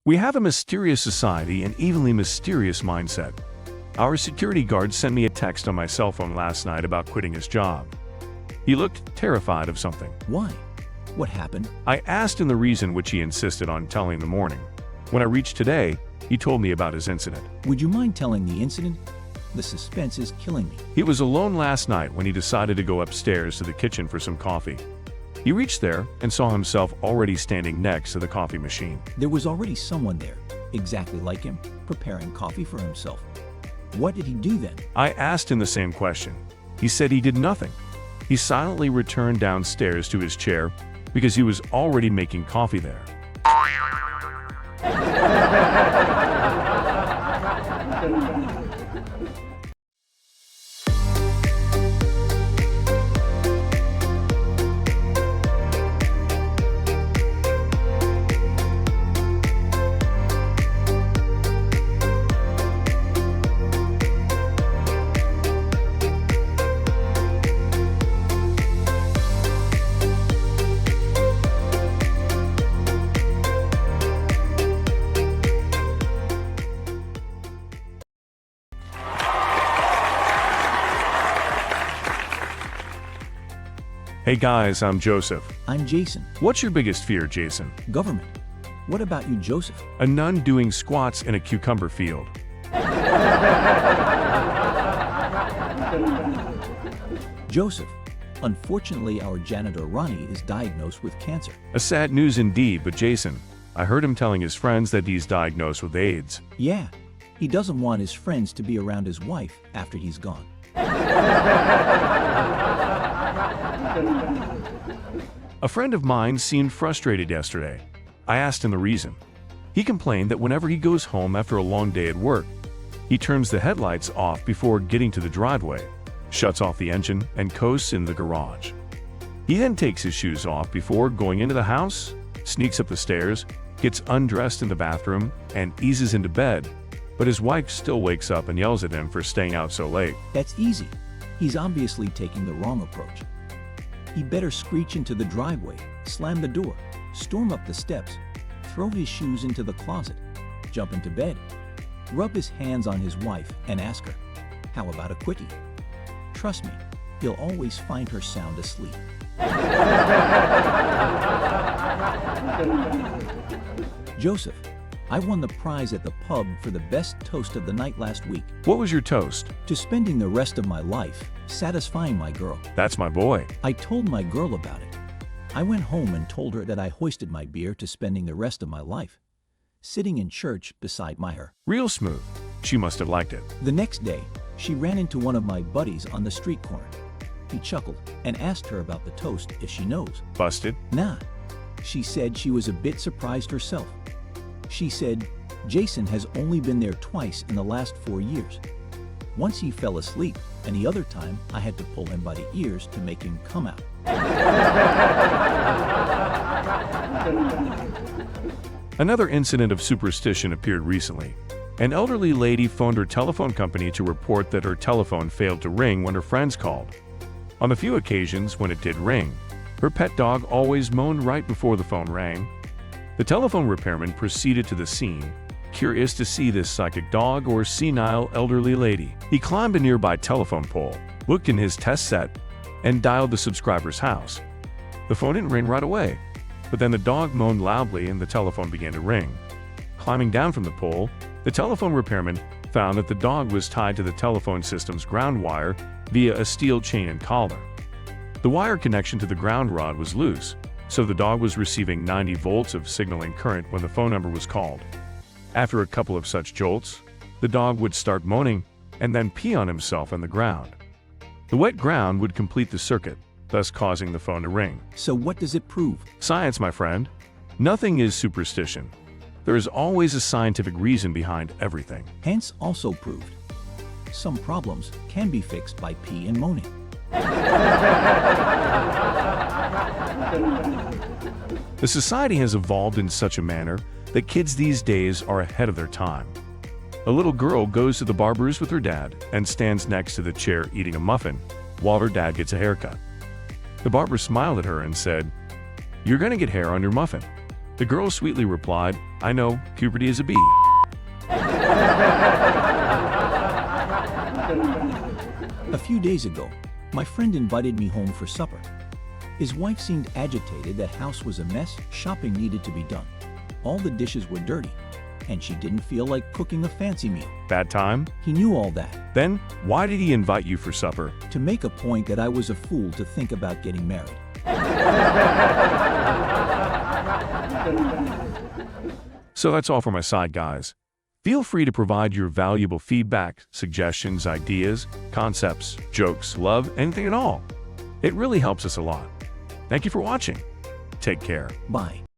We have a mysterious society and evenly mysterious mindset. Our security guard sent me a text on my cell phone last night about quitting his job. He looked terrified of something. Why? What happened? I asked him the reason, which he insisted on telling in the morning. When I reached today, he told me about his incident. Would you mind telling the incident? The suspense is killing me. He was alone last night when he decided to go upstairs to the kitchen for some coffee. He reached there and saw himself already standing next to the coffee machine. There was already someone there, exactly like him, preparing coffee for himself. What did he do then? I asked him the same question. He said he did nothing. He silently returned downstairs to his chair because he was already making coffee there. Hey guys, I'm Joseph. I'm Jason. What's your biggest fear, Jason? Government. What about you, Joseph? A nun doing squats in a cucumber field. Joseph. Unfortunately, our janitor Ronnie is diagnosed with cancer. A sad news indeed, but Jason, I heard him telling his friends that he's diagnosed with AIDS. Yeah, he doesn't want his friends to be around his wife after he's gone. A friend of mine seemed frustrated yesterday. I asked him the reason. He complained that whenever he goes home after a long day at work, he turns the headlights off before getting to the driveway, shuts off the engine, and coasts into the garage. He then takes his shoes off before going into the house, sneaks up the stairs, gets undressed in the bathroom, and eases into bed, but his wife still wakes up and yells at him for staying out so late. That's easy. He's obviously taking the wrong approach. He better screech into the driveway, slam the door, storm up the steps, throw his shoes into the closet, jump into bed, rub his hands on his wife and ask her, "How about a quickie?" Trust me, he'll always find her sound asleep. Joseph, I won the prize at the pub for the best toast of the night last week. What was your toast? To spending the rest of my life satisfying my girl. That's my boy. I told my girl about it. I went home and told her that I hoisted my beer to spending the rest of my life, sitting in church beside her. Real smooth. She must have liked it. The next day, she ran into one of my buddies on the street corner. He chuckled and asked her about the toast if she knows. Busted? Nah. She said she was a bit surprised herself. She said, Jason has only been there twice in the last 4 years. Once he fell asleep, and the other time I had to pull him by the ears to make him come out. Another incident of superstition appeared recently. An elderly lady phoned her telephone company to report that her telephone failed to ring when her friends called. On the few occasions when it did ring, her pet dog always moaned right before the phone rang. The telephone repairman proceeded to the scene, curious to see this psychic dog or senile elderly lady. He climbed a nearby telephone pole, looked in his test set, and dialed the subscriber's house. The phone didn't ring right away, but then the dog moaned loudly and the telephone began to ring. Climbing down from the pole, the telephone repairman found that the dog was tied to the telephone system's ground wire via a steel chain and collar. The wire connection to the ground rod was loose, so the dog was receiving 90 volts of signaling current when the phone number was called. After a couple of such jolts, the dog would start moaning and then pee on himself on the ground. The wet ground would complete the circuit, thus causing the phone to ring. So what does it prove? Science, my friend. Nothing is superstition. There is always a scientific reason behind everything. Hence also proved. Some problems can be fixed by pee and moaning. The society has evolved in such a manner that kids these days are ahead of their time. A little girl goes to the barber's with her dad and stands next to the chair eating a muffin while her dad gets a haircut. The barber smiled at her and said, "You're going to get hair on your muffin." The girl sweetly replied, "I know, puberty is a bee." A few days ago, my friend invited me home for supper. His wife seemed agitated that house was a mess, shopping needed to be done. All the dishes were dirty, and she didn't feel like cooking a fancy meal. Bad time? He knew all that, Then, why did he invite you for supper? to make a point that I was a fool to think about getting married. So that's all for my side, guys. Feel free to provide your valuable feedback, suggestions, ideas, concepts, jokes, love, anything at all. It really helps us a lot. Thank you for watching. Take care. Bye.